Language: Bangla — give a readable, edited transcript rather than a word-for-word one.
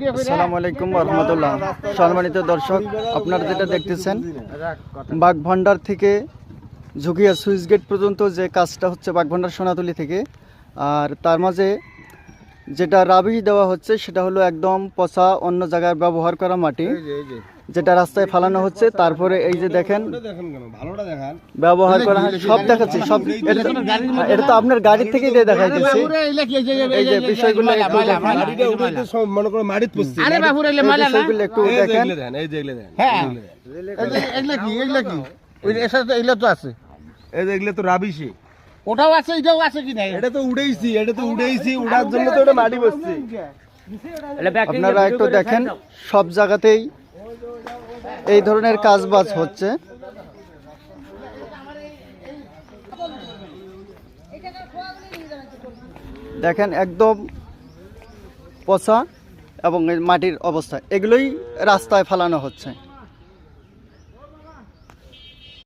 আসসালামু আলাইকুম রহমতুল্লাহ। সম্মানিত দর্শক, আপনারা যেটা দেখতেছেন বাগভান্ডার থেকে ঝুঁকিয়া সুইচ গেট পর্যন্ত যে কাজটা হচ্ছে বাগভান্ডার সোনাতলি থেকে, আর তার মাঝে যেটা রাবি দেওয়া হচ্ছে সেটা হলো একদম পচা অন্য জায়গায় ব্যবহার করা মাটি যেটা রাস্তায় ফালানো হচ্ছে। তারপরে এই যে দেখেন ব্যবহার করা সব দেখাচ্ছি, সব এটা তো আপনার গাড়ি থেকেই দেখাইতেছি। এই যে বিষয়গুলো একটু দেখেন, একটু দেখেন। এগুলো তো রাবিশি, ওটাও আছে, এটাও আছে কি না? এটা তো উড়েইছি, উড়ার জন্য তো এটা মাটি বসছে। আপনারা একটু দেখেন, সব জায়গাতেই এই ধরনের কাজবাজ হচ্ছে। দেখেন একদম পচা এবং মাটির অবস্থা, এগুলোই রাস্তায় ফালানো হচ্ছে।